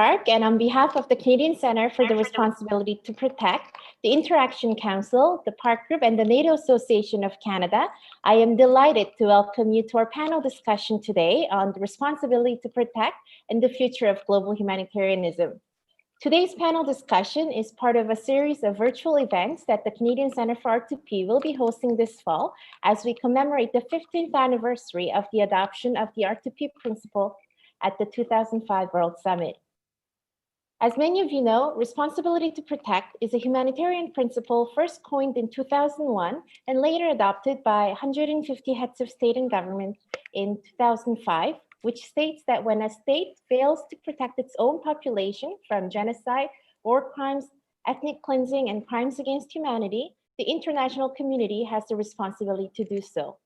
Park, and on behalf of the Canadian Centre for the Responsibility to Protect, the Interaction Council, the Park Group, and the NATO Association of Canada, I am delighted to welcome you to our panel discussion today on the responsibility to protect and the future of global humanitarianism. Today's panel discussion is part of a series of virtual events that the Canadian Centre for R2P will be hosting this fall as we commemorate the 15th anniversary of the adoption of the R2P principle at the 2005 World Summit. As many of you know, responsibility to protect is a humanitarian principle first coined in 2001 and later adopted by 150 heads of state and government in 2005, which states that when a state fails to protect its own population from genocide, war crimes, ethnic cleansing, and crimes against humanity, the international community has the responsibility to do so.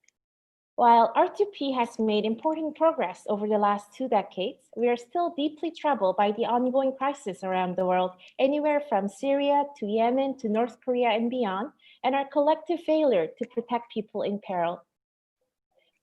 While R2P has made important progress over the last 2 decades, we are still deeply troubled by the ongoing crisis around the world, anywhere from Syria to Yemen to North Korea and beyond, and our collective failure to protect people in peril.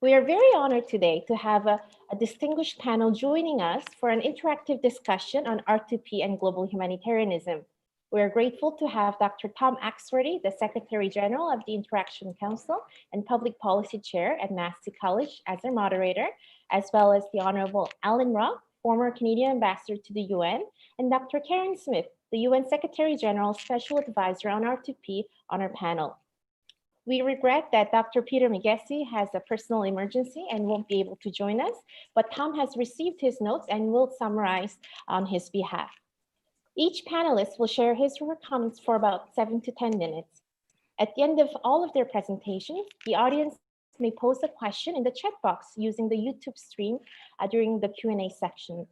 We are very honored today to have a distinguished panel joining us for an interactive discussion on R2P and global humanitarianism. We are grateful to have Dr. Tom Axworthy, the Secretary General of the Interaction Council and Public Policy Chair at Massey College, as our moderator, as well as the Honorable Allan Rock, former Canadian Ambassador to the UN, and Dr. Karen Smith, the UN Secretary General Special Advisor on R2P, on our panel. We regret that Dr. Peter Medgyessy has a personal emergency and won't be able to join us, but Tom has received his notes and will summarize on his behalf. Each panelist will share his or her comments for about 7 to 10 minutes. At the end of all of their presentations, the audience may pose a question in the chat box using the YouTube stream during the Q&A section.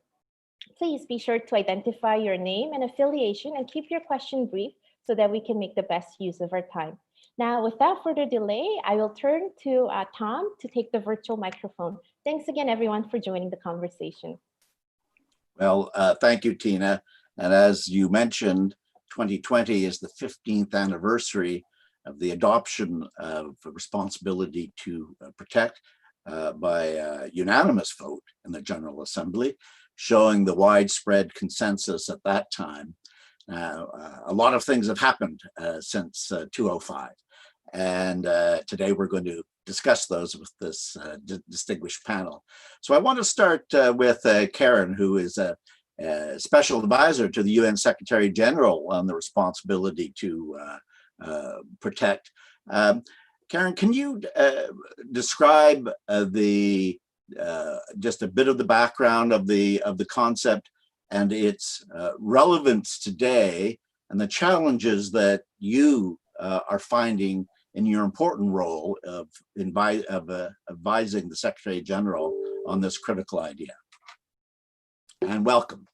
Please be sure to identify your name and affiliation and keep your question brief so that we can make the best use of our time. Now, without further delay, I will turn to Tom to take the virtual microphone. Thanks again, everyone, for joining the conversation. Well, thank you, Tina. And as you mentioned, 2020 is the 15th anniversary of the adoption of the responsibility to protect by a unanimous vote in the General Assembly, showing the widespread consensus at that time. A lot of things have happened since 2005. And today we're going to discuss those with this distinguished panel. So I want to start with Karen, who is a Special Advisor to the UN Secretary General on the responsibility to protect. Karen, can you describe just a bit of the background of the concept and its relevance today, and the challenges that you are finding in your important role of advising the Secretary General on this critical idea? And welcome.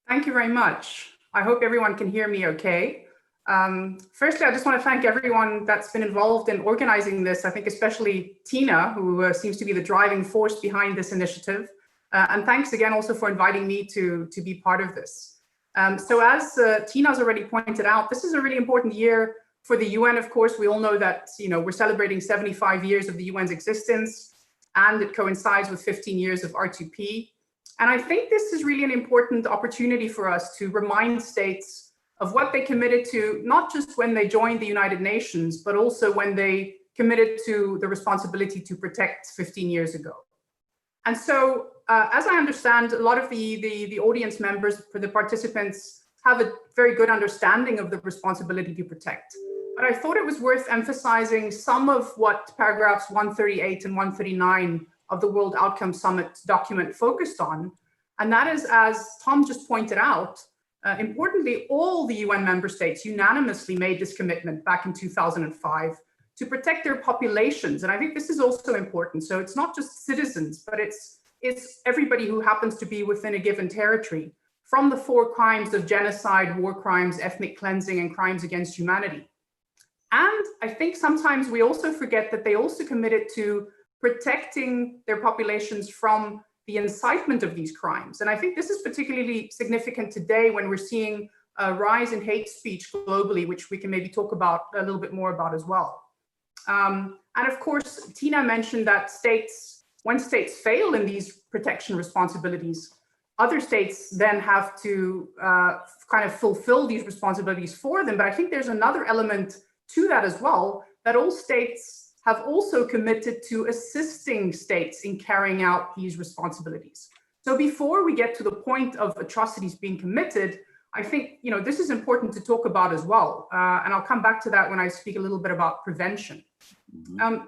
Thank you very much. I hope everyone can hear me okay. Firstly, I just want to thank everyone that's been involved in organizing this. I think especially Tina, who seems to be the driving force behind this initiative. And thanks again also for inviting me to be part of this. So as Tina's already pointed out, this is a really important year for the UN. Of course, we all know that we're celebrating 75 years of the UN's existence, and it coincides with 15 years of R2P. And I think this is really an important opportunity for us to remind states of what they committed to, not just when they joined the United Nations, but also when they committed to the responsibility to protect 15 years ago. And so, as I understand, a lot of the audience members, for the participants, have a very good understanding of the responsibility to protect. But I thought it was worth emphasizing some of what paragraphs 138 and 139 of the World Outcome Summit document focused on. And that is, as Tom just pointed out, importantly, all the UN member states unanimously made this commitment back in 2005 to protect their populations. And I think this is also important. So it's not just citizens, but it's everybody who happens to be within a given territory, from the 4 crimes of genocide, war crimes, ethnic cleansing, and crimes against humanity. And I think sometimes we also forget that they also committed to protecting their populations from the incitement of these crimes. And I think this is particularly significant today when we're seeing a rise in hate speech globally, which we can maybe talk about a little bit more about as well. And of course, Tina mentioned that when states fail in these protection responsibilities, other states then have to kind of fulfill these responsibilities for them. But I think there's another element to that as well, that all states have also committed to assisting states in carrying out these responsibilities. So before we get to the point of atrocities being committed, I think, you know, this is important to talk about as well. And I'll come back to that when I speak a little bit about prevention.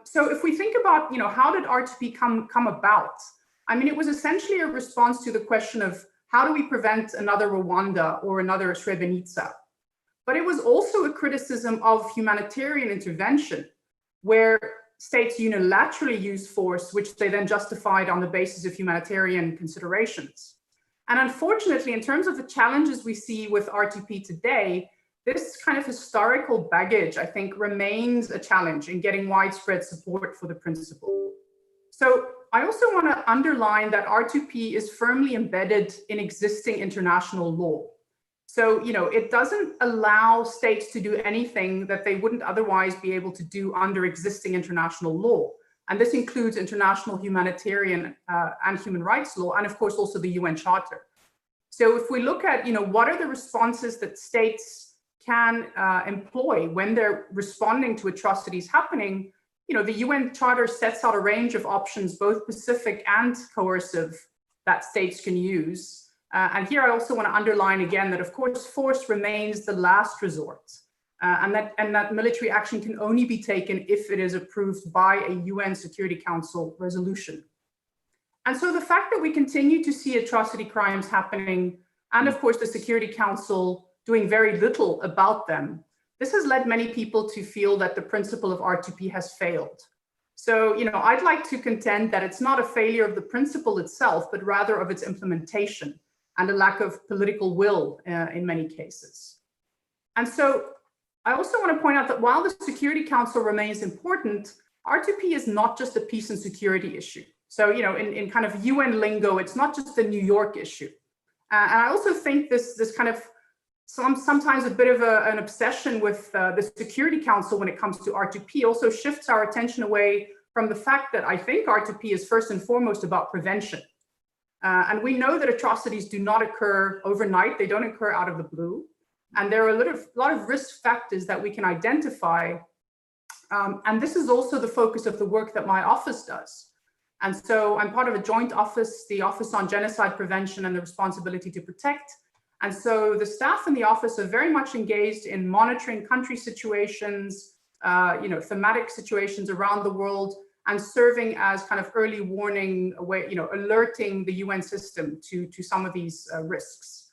So if we think about, you know, how did R2P come about? I mean, it was essentially a response to the question of how do we prevent another Rwanda or another Srebrenica? But it was also a criticism of humanitarian intervention, where states unilaterally used force, which they then justified on the basis of humanitarian considerations. And unfortunately, in terms of the challenges we see with R2P today, this kind of historical baggage, I think, remains a challenge in getting widespread support for the principle. So I also want to underline that R2P is firmly embedded in existing international law. So, you know, it doesn't allow states to do anything that they wouldn't otherwise be able to do under existing international law. And this includes international humanitarian and human rights law, and of course also the UN Charter. So if we look at, you know, what are the responses that states can employ when they're responding to atrocities happening, you know, the UN Charter sets out a range of options, both pacific and coercive, that states can use. And here I also want to underline again that, of course, force remains the last resort, and that military action can only be taken if it is approved by a UN Security Council resolution. And so the fact that we continue to see atrocity crimes happening, and of course the Security Council doing very little about them, this has led many people to feel that the principle of R2P has failed. So, you know, I'd like to contend that it's not a failure of the principle itself, but rather of its implementation, and a lack of political will in many cases. And so I also want to point out that while the Security Council remains important, R2P is not just a peace and security issue. So, you know, in kind of UN lingo, it's not just a New York issue. And I also think this kind of sometimes a bit of an obsession with the Security Council when it comes to R2P also shifts our attention away from the fact that I think R2P is first and foremost about prevention. And we know that atrocities do not occur overnight. They don't occur out of the blue. And there are a lot of risk factors that we can identify. And this is also the focus of the work that my office does. And so I'm part of a joint office, the Office on Genocide Prevention and the Responsibility to Protect. And so the staff in the office are very much engaged in monitoring country situations, you know, thematic situations around the world, and serving as kind of early warning, you know, alerting the UN system to some of these risks.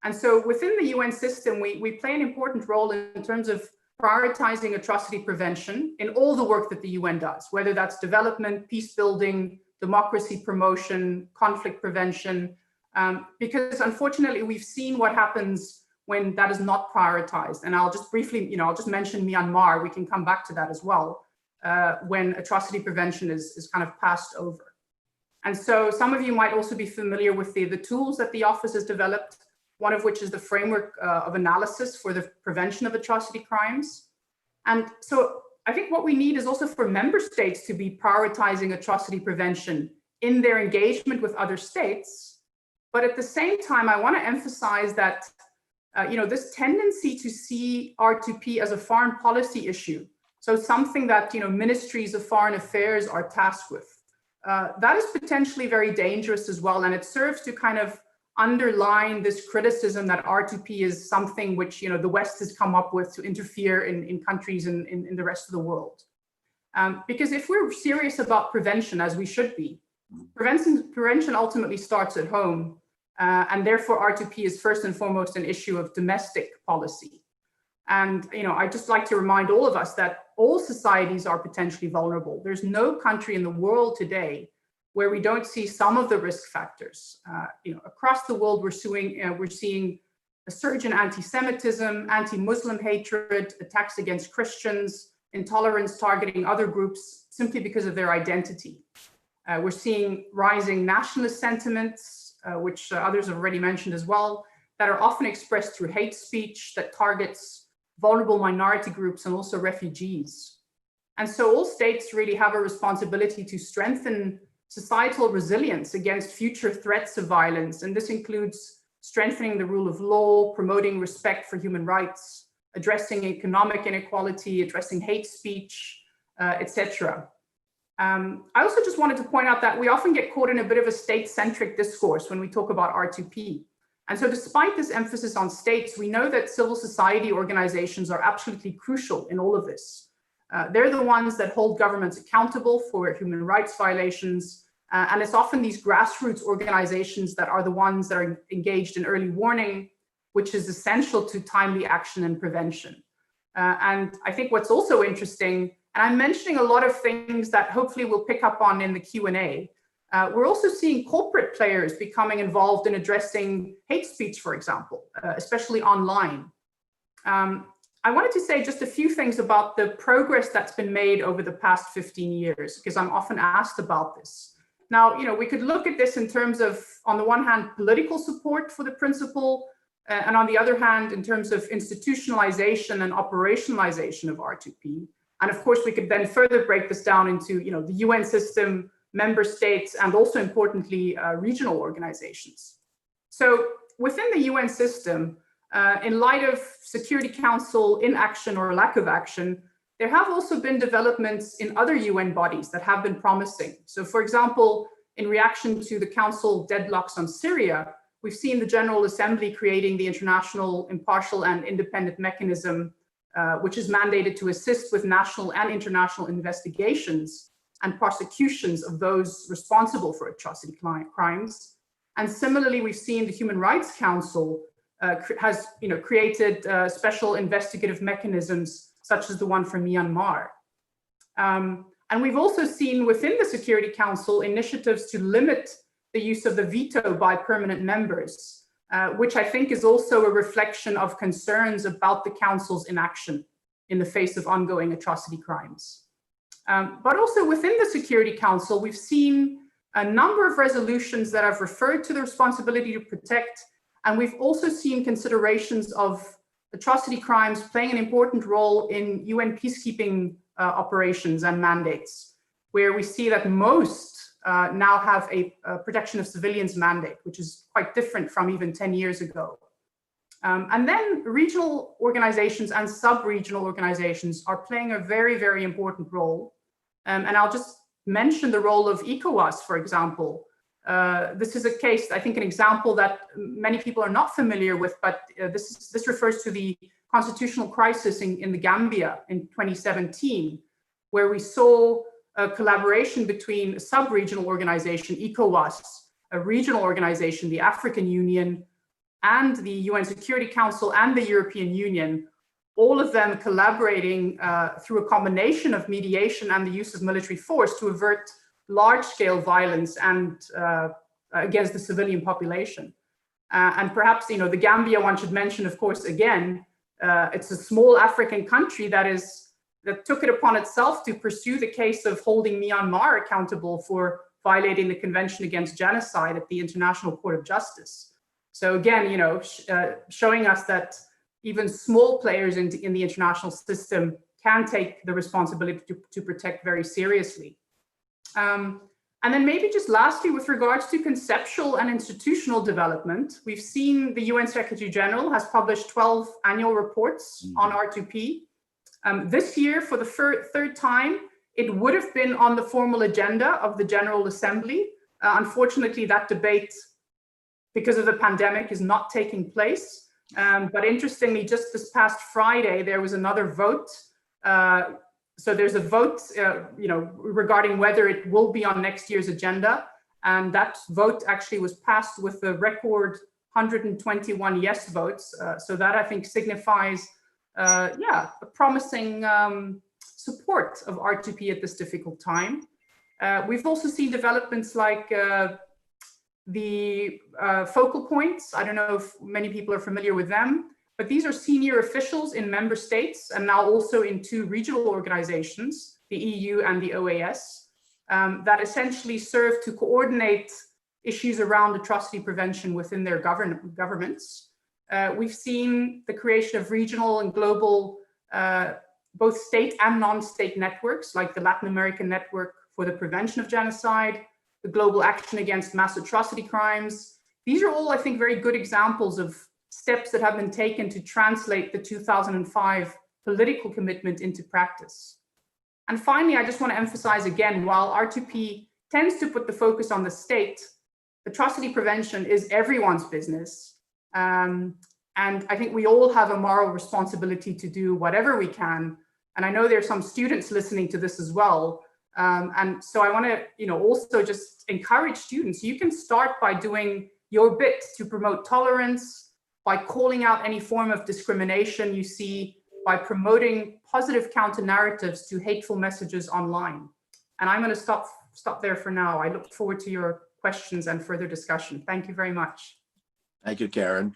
And so within the UN system, we play an important role in terms of prioritizing atrocity prevention in all the work that the UN does, whether that's development, peace building, democracy promotion, conflict prevention, because unfortunately we've seen what happens when that is not prioritized. And I'll just briefly, you know, I'll just mention Myanmar. We can come back to that as well. When atrocity prevention is kind of passed over. And so some of you might also be familiar with the tools that the office has developed, one of which is the framework of analysis for the prevention of atrocity crimes. And so I think what we need is also for member states to be prioritizing atrocity prevention in their engagement with other states. But at the same time, I want to emphasize that you know, this tendency to see R2P as a foreign policy issue, so something that, you know, ministries of foreign affairs are tasked with, that is potentially very dangerous as well. And it serves to kind of underline this criticism that R2P is something which, you know, the West has come up with to interfere in countries in the rest of the world. Because if we're serious about prevention, as we should be, prevention ultimately starts at home. And therefore R2P is first and foremost an issue of domestic policy. And, you know, I'd just like to remind all of us that all societies are potentially vulnerable. There's no country in the world today where we don't see some of the risk factors. You know, across the world, we're seeing a surge in anti-Semitism, anti-Muslim hatred, attacks against Christians, intolerance targeting other groups simply because of their identity. We're seeing rising nationalist sentiments, which others have already mentioned as well, that are often expressed through hate speech that targets vulnerable minority groups and also refugees. And so all states really have a responsibility to strengthen societal resilience against future threats of violence. And this includes strengthening the rule of law, promoting respect for human rights, addressing economic inequality, addressing hate speech, etc. I also just wanted to point out that we often get caught in a bit of a state-centric discourse when we talk about R2P. And so despite this emphasis on states, we know that civil society organizations are absolutely crucial in all of this. They're the ones that hold governments accountable for human rights violations. And it's often these grassroots organizations that are the ones that are engaged in early warning, which is essential to timely action and prevention. And I think what's also interesting, and I'm mentioning a lot of things that hopefully we'll pick up on in the Q&A, we're also seeing corporate players becoming involved in addressing hate speech, for example, especially online. I wanted to say just a few things about the progress that's been made over the past 15 years, because I'm often asked about this. Now, we could look at this in terms of, on the one hand, political support for the principle, and on the other hand, in terms of institutionalization and operationalization of R2P. And of course, we could then further break this down into, the UN system, member states, and also importantly, regional organizations. So within the UN system, in light of Security Council inaction or lack of action, there have also been developments in other UN bodies that have been promising. So for example, in reaction to the Council deadlocks on Syria, we've seen the General Assembly creating the International Impartial and Independent Mechanism, which is mandated to assist with national and international investigations and prosecutions of those responsible for atrocity crimes. And similarly, we've seen the Human Rights Council has created special investigative mechanisms such as the one for Myanmar. And we've also seen within the Security Council initiatives to limit the use of the veto by permanent members, which I think is also a reflection of concerns about the Council's inaction in the face of ongoing atrocity crimes. But also within the Security Council, we've seen a number of resolutions that have referred to the responsibility to protect, and we've also seen considerations of atrocity crimes playing an important role in UN peacekeeping operations and mandates, where we see that most now have a protection of civilians mandate, which is quite different from even 10 years ago. And then regional organizations and sub-regional organizations are playing a very, very important role. And I'll just mention the role of ECOWAS, for example. This is a case, I think, an example that many people are not familiar with, but this refers to the constitutional crisis in the Gambia in 2017, where we saw a collaboration between a sub-regional organization, ECOWAS, a regional organization, the African Union, and the UN Security Council and the European Union, all of them collaborating through a combination of mediation and the use of military force to avert large-scale violence and against the civilian population. And perhaps, the Gambia, one should mention, of course, again, it's a small African country that took it upon itself to pursue the case of holding Myanmar accountable for violating the Convention Against Genocide at the International Court of Justice. So again, showing us that even small players in the international system can take the responsibility to protect very seriously. And then maybe just lastly, with regards to conceptual and institutional development, we've seen the UN Secretary General has published 12 annual reports on R2P. This year, for the third time, it would have been on the formal agenda of the General Assembly. Unfortunately, that debate, because of the pandemic, is not taking place. But interestingly, just this past Friday, there was another vote. So there's a vote, regarding whether it will be on next year's agenda. And that vote actually was passed with a record 121 yes votes. So that, I think, signifies, a promising support of R2P at this difficult time. We've also seen developments like the focal points. I don't know if many people are familiar with them, but these are senior officials in member states and now also in 2 regional organizations, the EU and the OAS, that essentially serve to coordinate issues around atrocity prevention within their governments. We've seen the creation of regional and global, both state and non-state networks, like the Latin American Network for the Prevention of Genocide, the global action against mass atrocity crimes. These are all, I think, very good examples of steps that have been taken to translate the 2005 political commitment into practice. And finally, I just want to emphasize again, while R2P tends to put the focus on the state, atrocity prevention is everyone's business. And I think we all have a moral responsibility to do whatever we can. And I know there's some students listening to this as well. And so I want to, also just encourage students. You can start by doing your bit to promote tolerance, by calling out any form of discrimination you see, by promoting positive counter narratives to hateful messages online. And I'm going to stop there for now. I look forward to your questions and further discussion. Thank you very much. Thank you, Karen.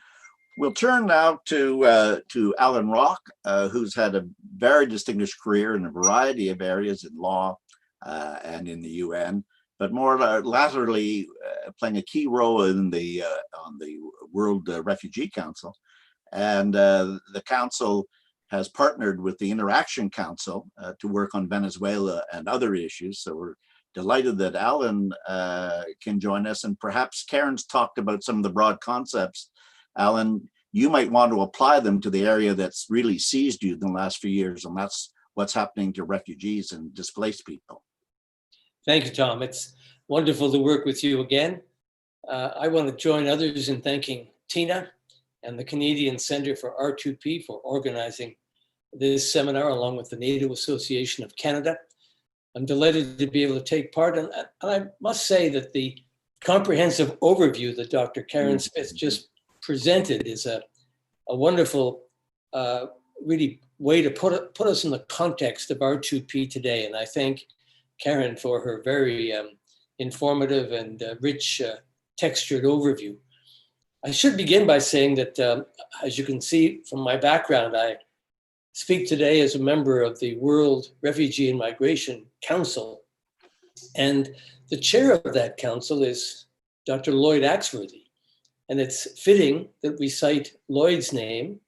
We'll turn now to Allan Rock, who's had a very distinguished career in a variety of areas in law and in the UN, but more latterly playing a key role in on the World Refugee Council. And the Council has partnered with the Interaction Council to work on Venezuela and other issues. So we're delighted that Allan can join us. And perhaps Karen's talked about some of the broad concepts. Allan, you might want to apply them to the area that's really seized you in the last few years, and that's what's happening to refugees and displaced people. Thank you, Tom. It's wonderful to work with you again. I want to join others in thanking Tina and the Canadian Centre for R2P for organizing this seminar along with the NATO Association of Canada. I'm delighted to be able to take part, and I must say that the comprehensive overview that Dr. Karen Smith just presented is a wonderful, really way to put us in the context of R2P today. And I thank Karen for her very informative and rich textured overview. I should begin by saying that, as you can see from my background, I speak today as a member of the World Refugee and Migration Council. And the chair of that council is Dr. Lloyd Axworthy. And it's fitting that we cite Lloyd's name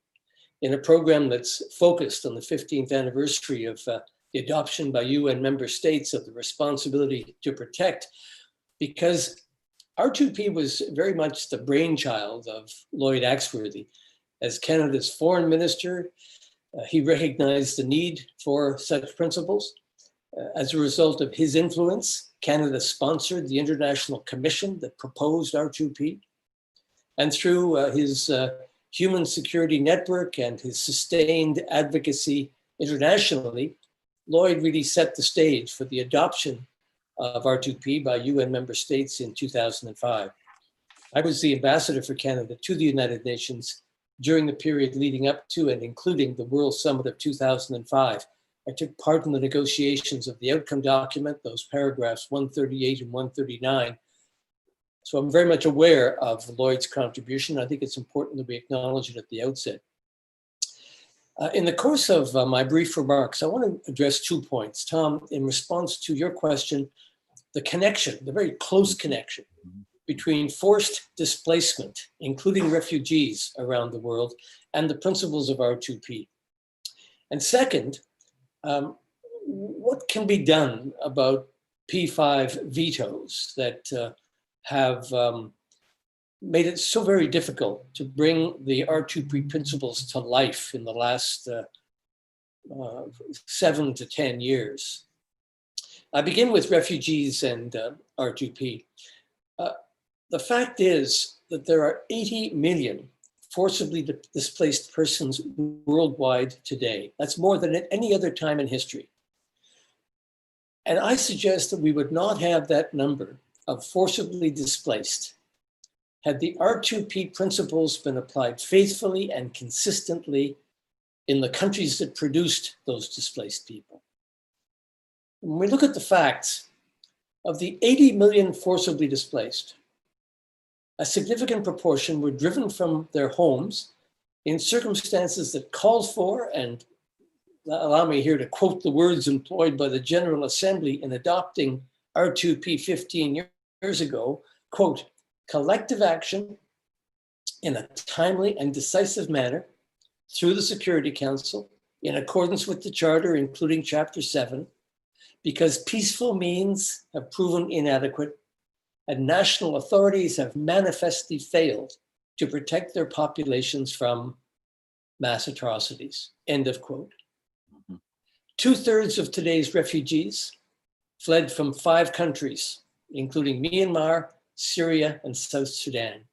in a program that's focused on the 15th anniversary of the adoption by UN member states of the responsibility to protect, because R2P was very much the brainchild of Lloyd Axworthy. As Canada's foreign minister, he recognized the need for such principles. As a result of his influence, Canada sponsored the International Commission that proposed R2P. And through his human security network and his sustained advocacy internationally, Lloyd really set the stage for the adoption of R2P by UN member states in 2005. I was the ambassador for Canada to the United Nations during the period leading up to and including the World Summit of 2005. I took part in the negotiations of the outcome document, those paragraphs 138 and 139. So I'm very much aware of Lloyd's contribution. I think it's important that we acknowledge it at the outset. In the course of my brief remarks, I want to address 2 points. Tom, in response to your question, the connection, the very close connection between forced displacement, including refugees around the world, and the principles of R2P. And second, what can be done about P5 vetoes that have made it so very difficult to bring the R2P principles to life in the last 7 to 10 years. I begin with refugees and R2P. The fact is that there are 80 million forcibly displaced persons worldwide today. That's more than at any other time in history. And I suggest that we would not have that number of forcibly displaced had the R2P principles been applied faithfully and consistently in the countries that produced those displaced people. When we look at the facts, of the 80 million forcibly displaced, a significant proportion were driven from their homes in circumstances that called for, and allow me here to quote the words employed by the General Assembly in adopting R2P 15 years ago, quote, collective action in a timely and decisive manner through the Security Council in accordance with the Charter, including Chapter 7, because peaceful means have proven inadequate and national authorities have manifestly failed to protect their populations from mass atrocities, end of quote. 2/3 of today's refugees fled from 5 countries, including Myanmar, Syria, and South Sudan.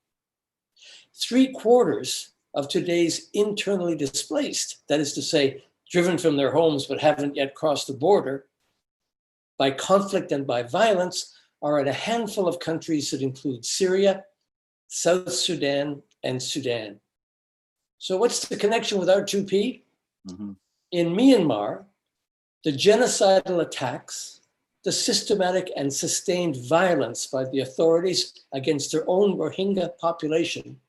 3/4 of today's internally displaced, that is to say, driven from their homes but haven't yet crossed the border, by conflict and by violence, are in a handful of countries that include Syria, South Sudan, and Sudan. So what's the connection with R2P? In Myanmar, the genocidal attacks, the systematic and sustained violence by the authorities against their own Rohingya population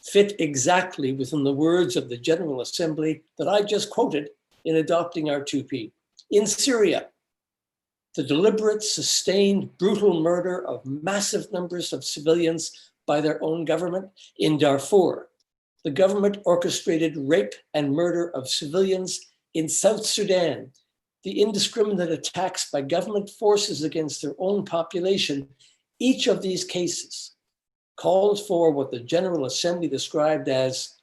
fit exactly within the words of the General Assembly that I just quoted in adopting R2P. In Syria, the deliberate, sustained, brutal murder of massive numbers of civilians by their own government. In Darfur, the government orchestrated rape and murder of civilians. In South Sudan, the indiscriminate attacks by government forces against their own population. Each of these cases called for what the General Assembly described as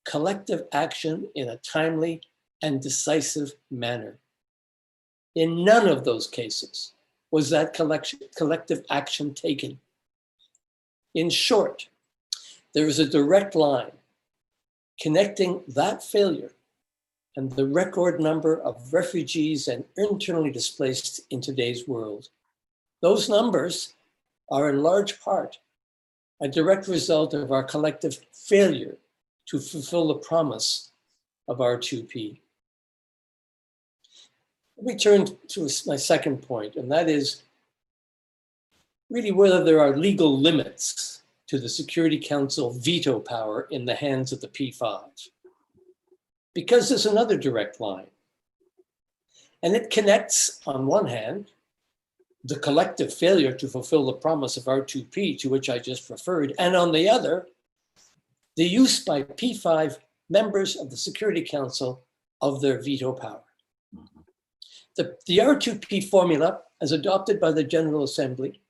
collective action in a timely and decisive manner. In none of those cases was that collective action taken. In short, there is a direct line connecting that failure and the record number of refugees and internally displaced in today's world. Those numbers are in large part a direct result of our collective failure to fulfill the promise of R2P. Let me turn to my second point, and that is really whether there are legal limits to the Security Council veto power in the hands of the P5. Because there's another direct line. And it connects, on one hand, the collective failure to fulfill the promise of R2P, to which I just referred, and on the other, the use by P5 members of the Security Council of their veto power. The R2P formula, as adopted by the General Assembly,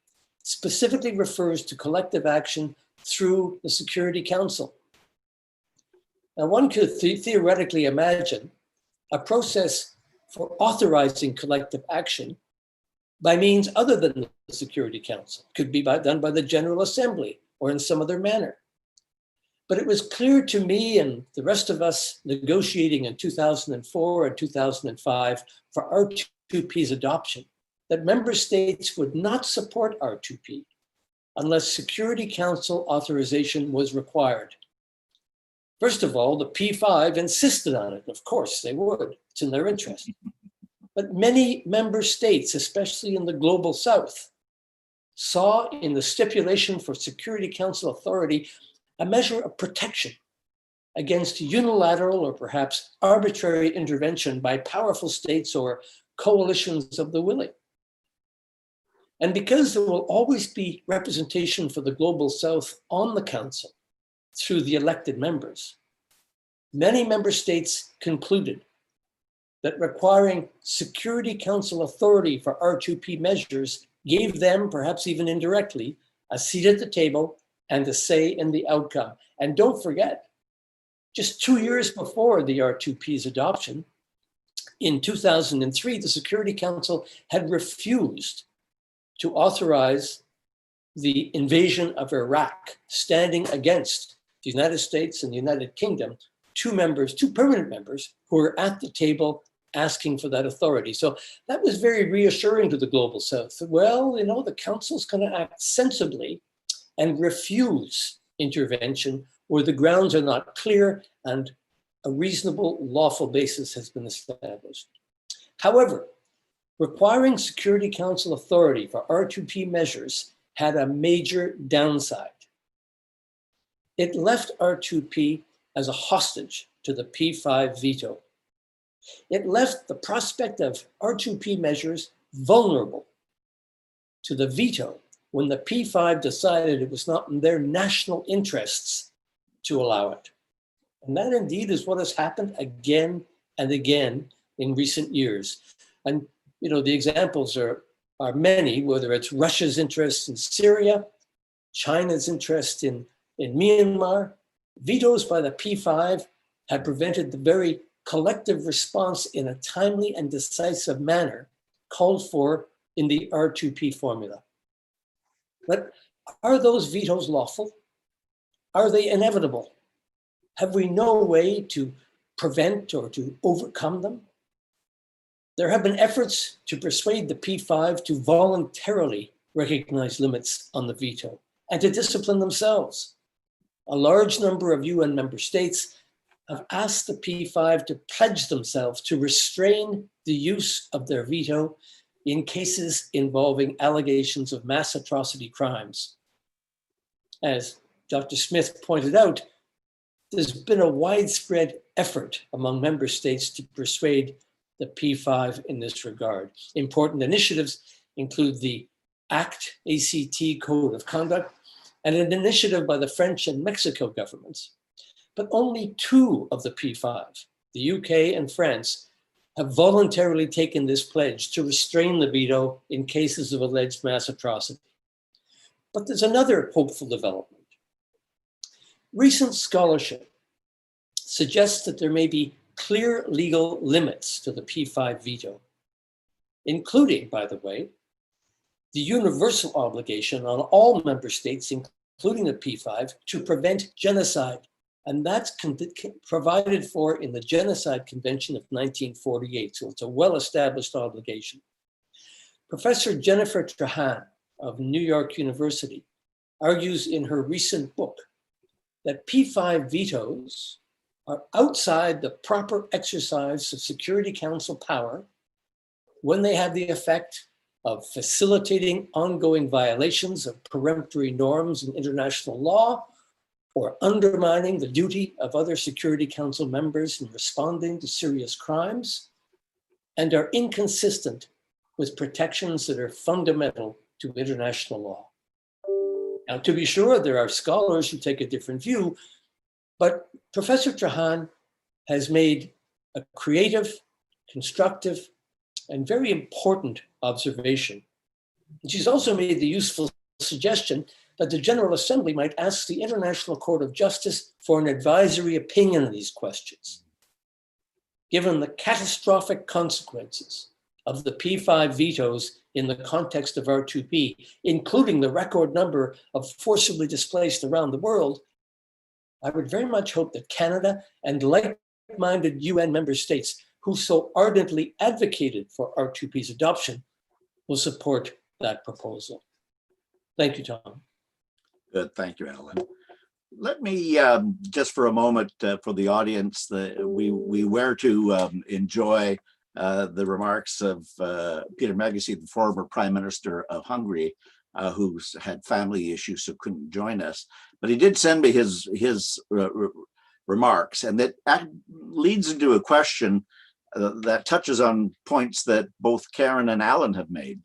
specifically refers to collective action through the Security Council. Now, one could theoretically imagine a process for authorizing collective action by means other than the Security Council. It could be done by the General Assembly or in some other manner. But it was clear to me and the rest of us negotiating in 2004 and 2005 for R2P's adoption that member states would not support R2P unless Security Council authorization was required. First of all, the P5 insisted on it. Of course they would, it's in their interest. But many member states, especially in the global South, saw in the stipulation for Security Council authority a measure of protection against unilateral or perhaps arbitrary intervention by powerful states or coalitions of the willing. And because there will always be representation for the global South on the Council through the elected members, many member states concluded that requiring Security Council authority for R2P measures gave them, perhaps even indirectly, a seat at the table and a say in the outcome. And don't forget, just 2 years before the R2P's adoption, in 2003, the Security Council had refused to authorize the invasion of Iraq, standing against the United States and the United Kingdom, two permanent members who were at the table asking for that authority. So that was very reassuring to the global South. Well, you know, the Council's going to act sensibly and refuse intervention where the grounds are not clear and a reasonable lawful basis has been established. However, requiring Security Council authority for R2P measures had a major downside. It left R2P as a hostage to the P5 veto. It left the prospect of R2P measures vulnerable to the veto when the P5 decided it was not in their national interests to allow it. And that indeed is what has happened again and again in recent years. And you know, the examples are are many, whether it's Russia's interest in Syria, China's interest in Myanmar. Vetoes by the P5 have prevented the very collective response in a timely and decisive manner called for in the R2P formula. But are those vetoes lawful? Are they inevitable? Have we no way to prevent or to overcome them? There have been efforts to persuade the P5 to voluntarily recognize limits on the veto and to discipline themselves. A large number of UN member states have asked the P5 to pledge themselves to restrain the use of their veto in cases involving allegations of mass atrocity crimes. As Dr. Smith pointed out, there's been a widespread effort among member states to persuade the P5 in this regard. Important initiatives include the ACT Code of Conduct and an initiative by the French and Mexico governments. But only 2 of the P5, the UK and France, have voluntarily taken this pledge to restrain the veto in cases of alleged mass atrocity. But there's another hopeful development. Recent scholarship suggests that there may be clear legal limits to the P5 veto, including, by the way, the universal obligation on all member states, including the P5, to prevent genocide. And that's provided for in the Genocide Convention of 1948. So it's a well-established obligation. Professor Jennifer Trahan of New York University argues in her recent book that P5 vetoes are outside the proper exercise of Security Council power when they have the effect of facilitating ongoing violations of peremptory norms in international law, or undermining the duty of other Security Council members in responding to serious crimes, and are inconsistent with protections that are fundamental to international law. Now, to be sure, there are scholars who take a different view, but Professor Trahan has made a creative, constructive, and very important observation. And she's also made the useful suggestion that the General Assembly might ask the International Court of Justice for an advisory opinion on these questions. Given the catastrophic consequences of the P5 vetoes in the context of R2P, including the record number of forcibly displaced around the world, I would very much hope that Canada and like-minded UN member states who so ardently advocated for R2P's adoption will support that proposal. Thank you, Tom. Good, thank you, Allan. Let me just for a moment for the audience, we were to enjoy the remarks of Peter Medgyessy, the former Prime Minister of Hungary, who's had family issues so couldn't join us. But he did send me his remarks, and that leads into a question that touches on points that both Karen and Allan have made.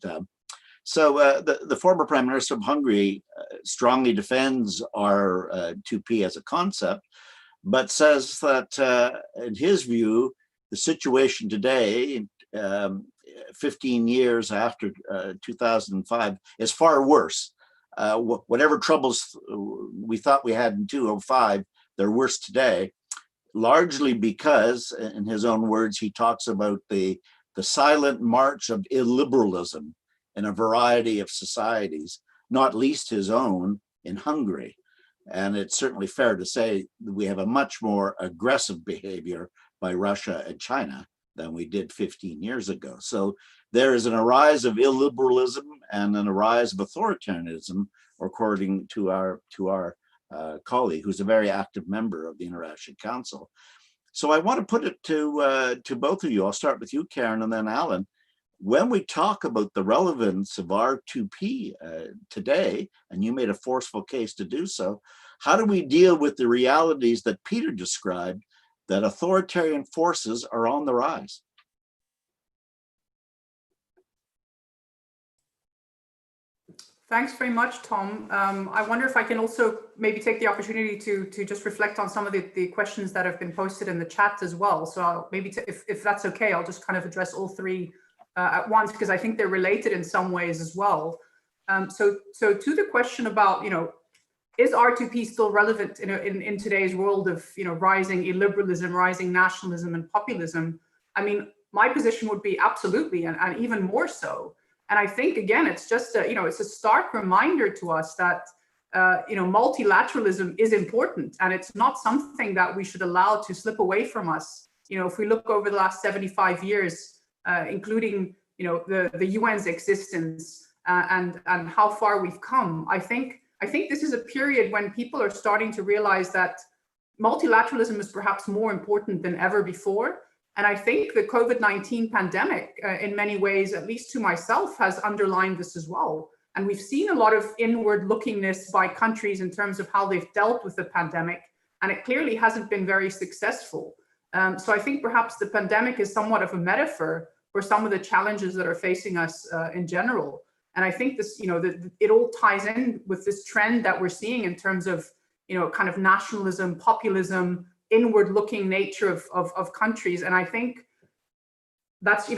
So the former Prime Minister of Hungary strongly defends R2P as a concept, but says that in his view, the situation today, 15 years after 2005, is far worse. Whatever troubles we thought we had in 2005, they're worse today, largely because, in his own words, he talks about the silent march of illiberalism in a variety of societies, not least his own in Hungary. And it's certainly fair to say that we have a much more aggressive behavior by Russia and China than we did 15 years ago. So there is a rise of illiberalism and a rise of authoritarianism, according to our colleague, who's a very active member of the International Council. So I want to put it to both of you. I'll start with you, Karen, and then Allan. When we talk about the relevance of R2P today, and you made a forceful case to do so, how do we deal with the realities that Peter described, that authoritarian forces are on the rise? Thanks very much, Tom. I wonder if I can also maybe take the opportunity to just reflect on some of the questions that have been posted in the chat as well. So maybe if that's okay, I'll just kind of address all three at once, because I think they're related in some ways as well. So to the question about, is R2P still relevant in today's world of, rising illiberalism, rising nationalism and populism? I mean, my position would be absolutely, and even more so. And I think, again, it's just it's a stark reminder to us that multilateralism is important, and it's not something that we should allow to slip away from us. If we look over the last 75 years, including the UN's existence and how far we've come, I think this is a period when people are starting to realize that multilateralism is perhaps more important than ever before. And I think the COVID-19 pandemic, in many ways, at least to myself, has underlined this as well. And we've seen a lot of inward lookingness by countries in terms of how they've dealt with the pandemic, and it clearly hasn't been very successful. So I think perhaps the pandemic is somewhat of a metaphor for some of the challenges that are facing us in general. And I think this, it all ties in with this trend that we're seeing in terms of, kind of nationalism, populism, inward-looking nature of countries. And I think that's,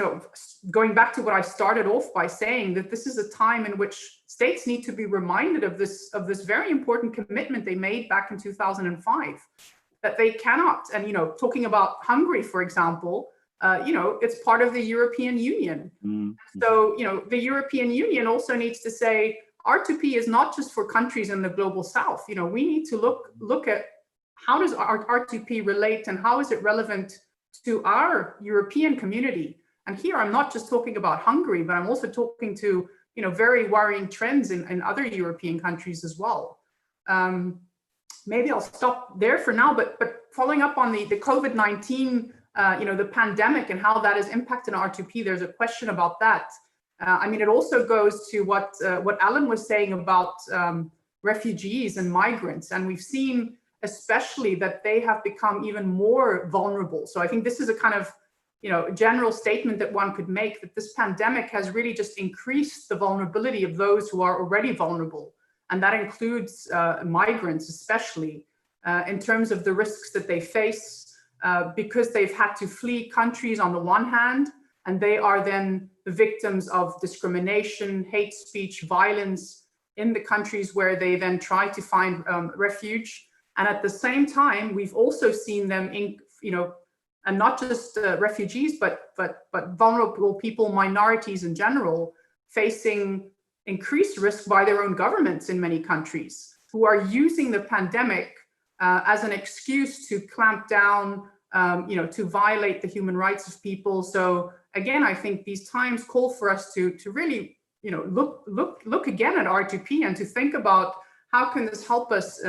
going back to what I started off by saying, that this is a time in which states need to be reminded of this very important commitment they made back in 2005, that they cannot, and, talking about Hungary, for example, it's part of the European Union. Mm-hmm. So, the European Union also needs to say, R2P is not just for countries in the global south. We need to look at how does R2P relate and how is it relevant to our European community. And here I'm not just talking about Hungary, but I'm also talking to, very worrying trends in other European countries as well. Maybe I'll stop there for now, but following up on the COVID-19, the pandemic and how that has impacted R2P, there's a question about that. It also goes to what Allan was saying about refugees and migrants. And we've seen especially that they have become even more vulnerable. So I think this is a kind of, general statement that one could make, that this pandemic has really just increased the vulnerability of those who are already vulnerable. And that includes migrants, especially in terms of the risks that they face because they've had to flee countries on the one hand, and they are then the victims of discrimination, hate speech, violence in the countries where they then try to find refuge. And at the same time, we've also seen them and not just refugees, but vulnerable people, minorities in general, facing increased risk by their own governments in many countries, who are using the pandemic as an excuse to clamp down, to violate the human rights of people. So again, I think these times call for us to really, look again at R2P and to think about how can this help us,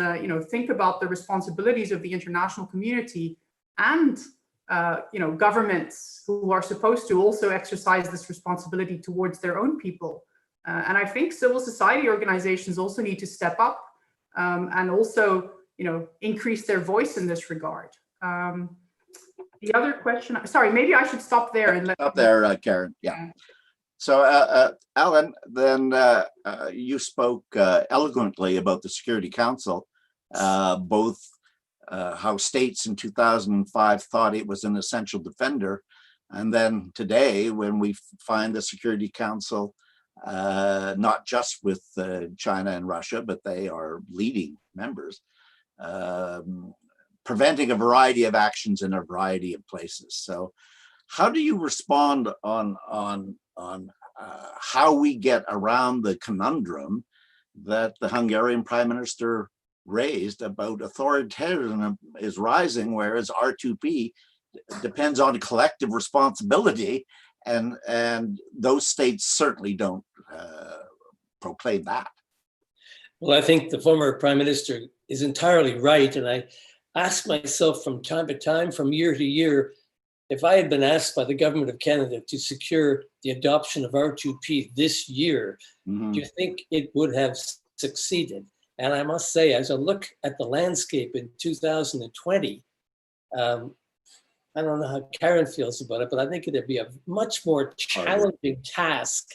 think about the responsibilities of the international community and governments who are supposed to also exercise this responsibility towards their own people. And I think civil society organizations also need to step up and also, increase their voice in this regard. The other question, sorry, maybe I should stop there and stop there, Karen. Yeah. So, Allan, then you spoke eloquently about the Security Council, both how states in 2005 thought it was an essential defender, and then today, when we find the Security Council not just with China and Russia, but they are leading members, preventing a variety of actions in a variety of places. So how do you respond on how we get around the conundrum that the Hungarian Prime Minister raised about authoritarianism is rising, whereas R2P depends on collective responsibility, and those states certainly don't proclaim that? Well, I think the former Prime Minister is entirely right, and I ask myself from time to time, from year to year, if I had been asked by the government of Canada to secure the adoption of R2P this year, do you think it would have succeeded? And I must say, as I look at the landscape in 2020, I don't know how Karen feels about it, but I think it'd be a much more challenging task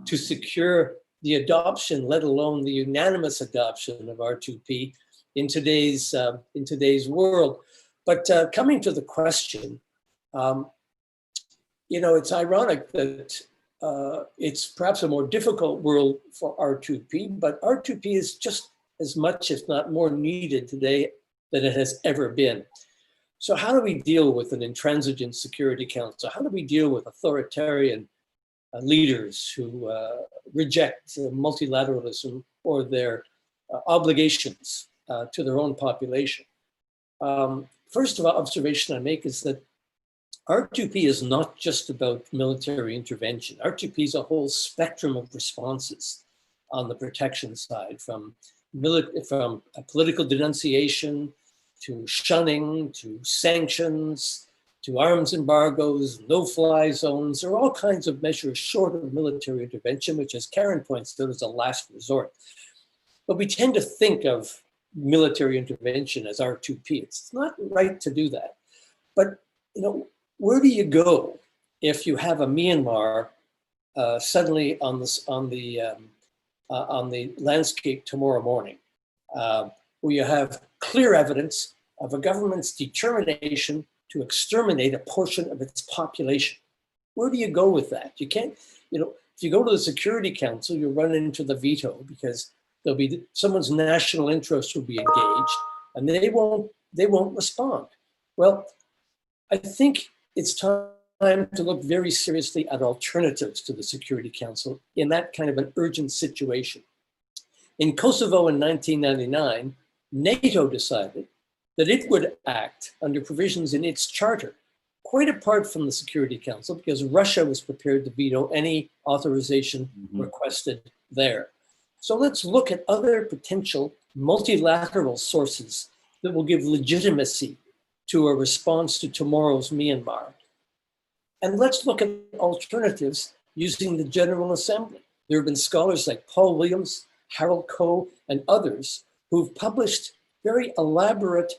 to secure the adoption, let alone the unanimous adoption of R2P in today's world. But coming to the question, it's ironic that it's perhaps a more difficult world for R2P, but R2P is just as much, if not more needed today than it has ever been. So how do we deal with an intransigent Security Council? How do we deal with authoritarian leaders who reject multilateralism or their obligations to their own population? First of all, observation I make is that R2P is not just about military intervention. R2P is a whole spectrum of responses on the protection side, from political denunciation to shunning, to sanctions, to arms embargoes, no-fly zones. There are all kinds of measures short of military intervention, which, as Karen points out, is a last resort. But we tend to think of military intervention as R2P. It's not right to do that. But where do you go if you have a Myanmar suddenly on the landscape tomorrow morning, where you have clear evidence of a government's determination to exterminate a portion of its population? Where do you go with that? You can't, if you go to the Security Council, you run into the veto, because there'll be someone's national interest will be engaged, and they won't respond. Well, I think it's time to look very seriously at alternatives to the Security Council in that kind of an urgent situation. In Kosovo in 1999, NATO decided that it would act under provisions in its charter, quite apart from the Security Council, because Russia was prepared to veto any authorization requested there. So let's look at other potential multilateral sources that will give legitimacy to a response to tomorrow's Myanmar. And let's look at alternatives using the General Assembly. There have been scholars like Paul Williams, Harold Coe, and others who've published very elaborate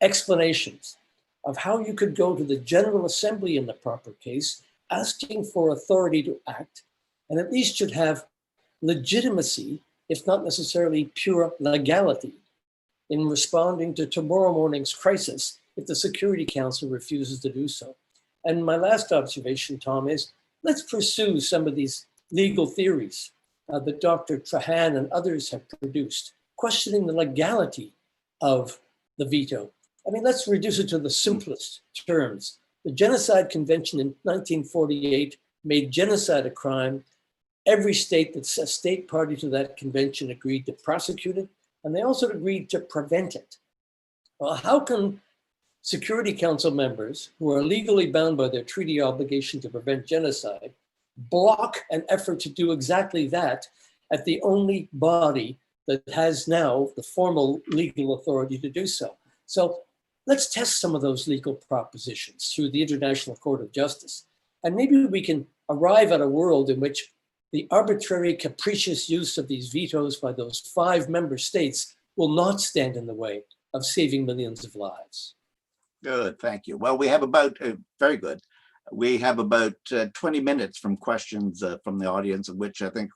explanations of how you could go to the General Assembly in the proper case, asking for authority to act, and at least should have legitimacy, if not necessarily pure legality, in responding to tomorrow morning's crisis if the Security Council refuses to do so. And my last observation, Tom, is let's pursue some of these legal theories that Dr. Trahan and others have produced, questioning the legality of the veto. I mean, let's reduce it to the simplest terms. The Genocide Convention in 1948 made genocide a crime. Every state that's a state party to that convention agreed to prosecute it, and they also agreed to prevent it. Well, how can Security Council members who are legally bound by their treaty obligation to prevent genocide block an effort to do exactly that at the only body that has now the formal legal authority to do so? So let's test some of those legal propositions through the International Court of Justice. And maybe we can arrive at a world in which the arbitrary, capricious use of these vetoes by those 5 member states will not stand in the way of saving millions of lives. Good, thank you. Well, we have about, very good. We have about 20 minutes from questions from the audience, of which I think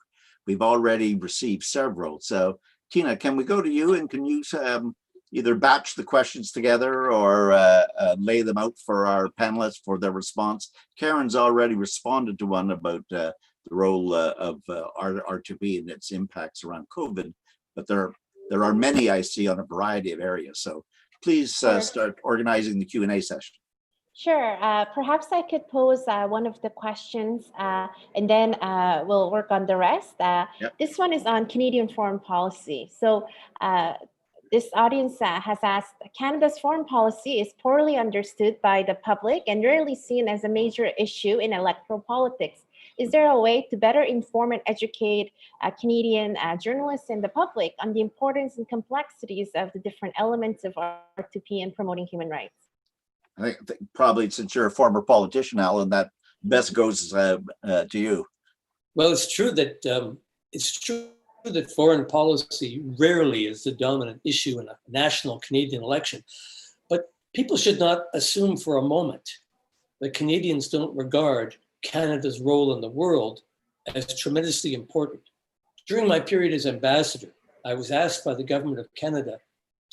we've already received several. So Tina, can we go to you, and can you either batch the questions together or lay them out for our panelists for their response? Karen's already responded to one about the role of R2P and its impacts around COVID, but there are many I see on a variety of areas. So please start organizing the Q&A session. Sure. Perhaps I could pose one of the questions and then we'll work on the rest. Yep. This one is on Canadian foreign policy. So this audience has asked, Canada's foreign policy is poorly understood by the public and rarely seen as a major issue in electoral politics. Is there a way to better inform and educate Canadian journalists and the public on the importance and complexities of the different elements of R2P in promoting human rights? I think probably, since you're a former politician, Alan, that best goes to you. Well, it's true that foreign policy rarely is the dominant issue in a national Canadian election, but people should not assume for a moment that Canadians don't regard Canada's role in the world as tremendously important. During my period as ambassador, I was asked by the government of Canada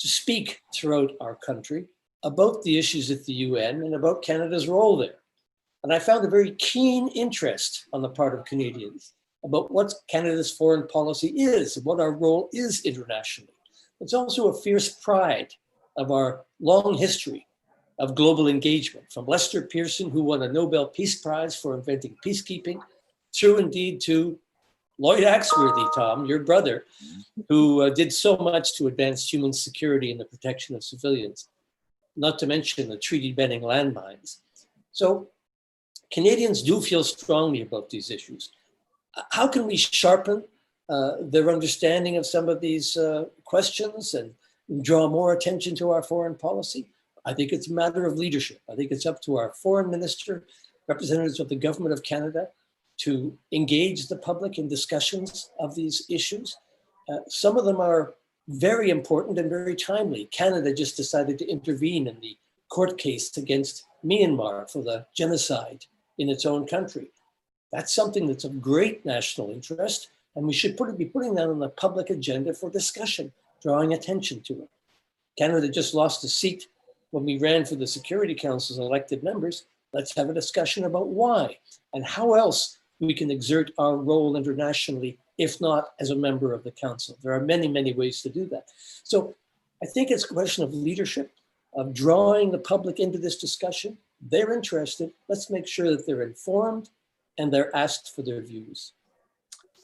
to speak throughout our country about the issues at the UN and about Canada's role there. And I found a very keen interest on the part of Canadians about what Canada's foreign policy is and what our role is internationally. It's also a fierce pride of our long history of global engagement, from Lester Pearson, who won a Nobel Peace Prize for inventing peacekeeping, through indeed to Lloyd Axworthy, Tom, your brother, who did so much to advance human security and the protection of civilians, not to mention the treaty-bending landmines. So Canadians do feel strongly about these issues. How can we sharpen their understanding of some of these questions and draw more attention to our foreign policy? I think it's a matter of leadership. I think it's up to our foreign minister, representatives of the government of Canada, to engage the public in discussions of these issues. Some of them are very important and very timely. Canada just decided to intervene in the court case against Myanmar for the genocide in its own country. That's something that's of great national interest, and we should be putting that on the public agenda for discussion, drawing attention to it. Canada just lost a seat when we ran for the Security Council's elected members. Let's have a discussion about why and how else we can exert our role internationally, if not as a member of the Council. There are many, many ways to do that. So I think it's a question of leadership, of drawing the public into this discussion. They're interested. Let's make sure that they're informed and they're asked for their views.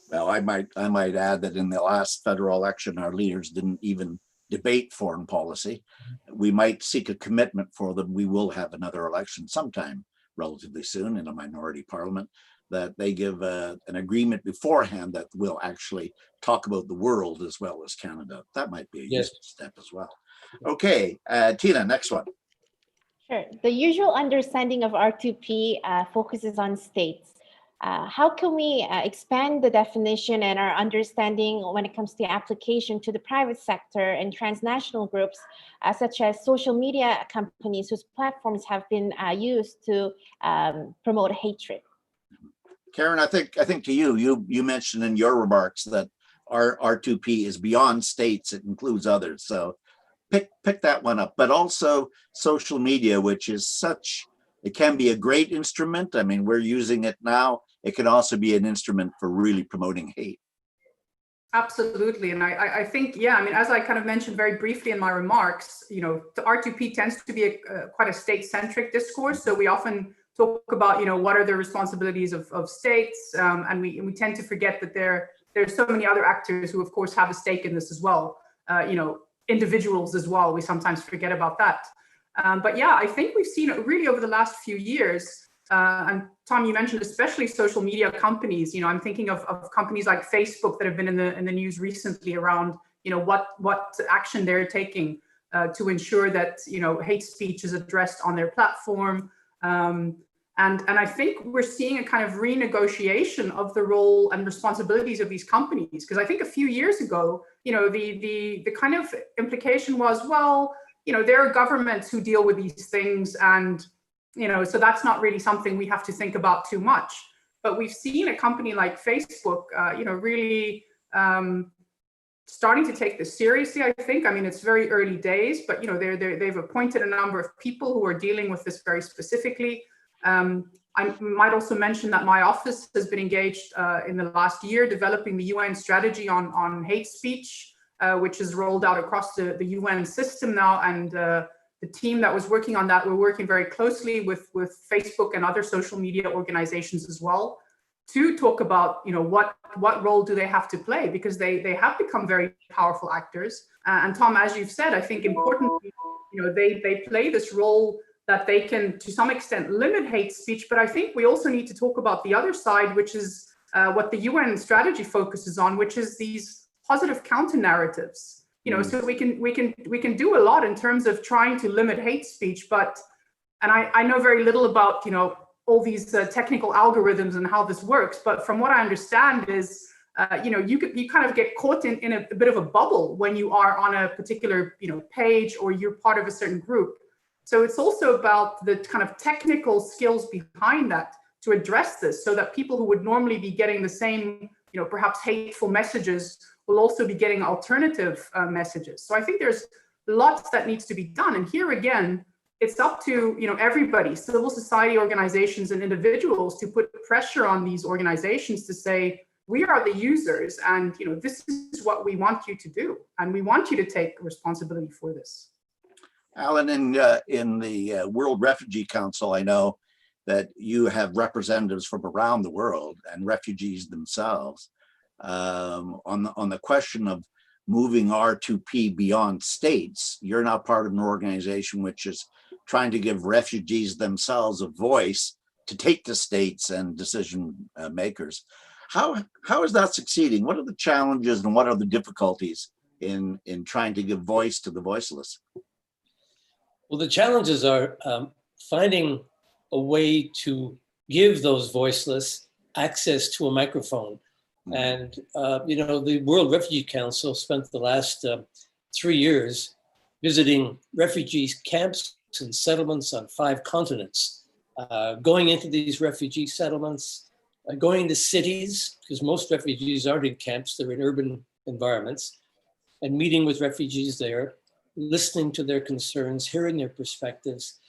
Well, I might add that in the last federal election, our leaders didn't even debate foreign policy. We might seek a commitment for them. We will have another election sometime relatively soon in a minority parliament, that they give an agreement beforehand that will actually talk about the world as well as Canada. That might be a useful step as well. Okay, Tina, next one. Sure. The usual understanding of R2P focuses on states. How can we expand the definition and our understanding when it comes to application to the private sector and transnational groups, such as social media companies whose platforms have been used to promote hatred? Karen, I think to you mentioned in your remarks that our R2P is beyond states; it includes others. So pick that one up. But also social media, which is it can be a great instrument. I mean, we're using it now. It can also be an instrument for really promoting hate. Absolutely. And I think, yeah, I mean, as I kind of mentioned very briefly in my remarks, the R2P tends to be quite a state-centric discourse. So we often talk about, what are the responsibilities of states? And we tend to forget that there's so many other actors who, of course, have a stake in this as well. Individuals as well. We sometimes forget about that. But yeah, I think we've seen really over the last few years, and Tom, you mentioned especially social media companies. I'm thinking of companies like Facebook that have been in the news recently around, what action they're taking to ensure that, hate speech is addressed on their platform. And I think we're seeing a kind of renegotiation of the role and responsibilities of these companies. Because I think a few years ago, the kind of implication was, well, there are governments who deal with these things, and so that's not really something we have to think about too much. But we've seen a company like Facebook, really starting to take this seriously, I think. I mean, it's very early days, but they've appointed a number of people who are dealing with this very specifically. I might also mention that my office has been engaged in the last year developing the UN strategy on hate speech, which is rolled out across the UN system now. And the team that was working on that, we're working very closely with Facebook and other social media organizations as well, to talk about, what role do they have to play, because they have become very powerful actors. And Tom, as you've said, I think importantly, they play this role that they can, to some extent, limit hate speech. But I think we also need to talk about the other side, which is what the UN strategy focuses on, which is these positive counter narratives. So we can do a lot in terms of trying to limit hate speech, and I know very little about all these technical algorithms and how this works, but from what I understand is you kind of get caught in a bit of a bubble when you are on a particular page, or you're part of a certain group. So it's also about the kind of technical skills behind that to address this, so that people who would normally be getting the same perhaps hateful messages will also be getting alternative messages. So I think there's lots that needs to be done. And here again, it's up to everybody, civil society organizations and individuals, to put pressure on these organizations to say, we are the users, and this is what we want you to do, and we want you to take responsibility for this. Allan, in the World Refugee Council, I know that you have representatives from around the world and refugees themselves on the question of moving R2P beyond states. You're now part of an organization which is trying to give refugees themselves a voice to take to states and decision makers. How is that succeeding? What are the challenges and what are the difficulties in trying to give voice to the voiceless? Well, the challenges are finding a way to give those voiceless access to a microphone. Mm-hmm. And, the World Refugee Council spent the last 3 years visiting refugee camps and settlements on 5 continents, going into these refugee settlements, going to cities, because most refugees aren't in camps, they're in urban environments, and meeting with refugees there, listening to their concerns, hearing their perspectives.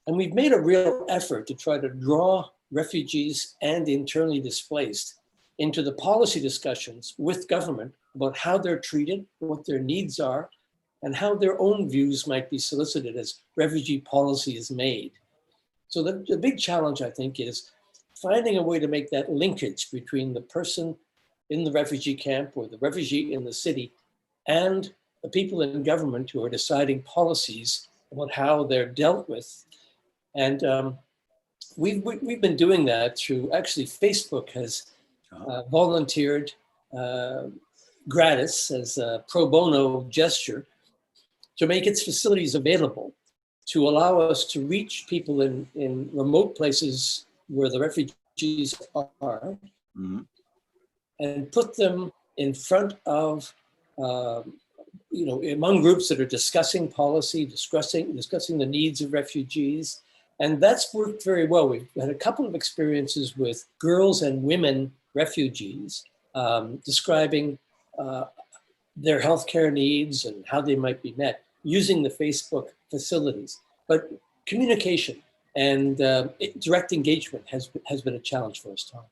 And we've made a real effort to try to draw refugees and internally displaced into the policy discussions with government about how they're treated, what their needs are, and how their own views might be solicited as refugee policy is made. So the big challenge, I think, is finding a way to make that linkage between the person in the refugee camp or the refugee in the city and the people in government who are deciding policies about how they're dealt with. And we've been doing that through, actually, Facebook has volunteered gratis as a pro bono gesture to make its facilities available to allow us to reach people in remote places where the refugees are, mm-hmm. and put them in front of, among groups that are discussing policy, discussing the needs of refugees. And that's worked very well. We've had a couple of experiences with girls and women refugees describing their healthcare needs and how they might be met using the Facebook facilities. But communication and direct engagement has been a challenge for us, Tom.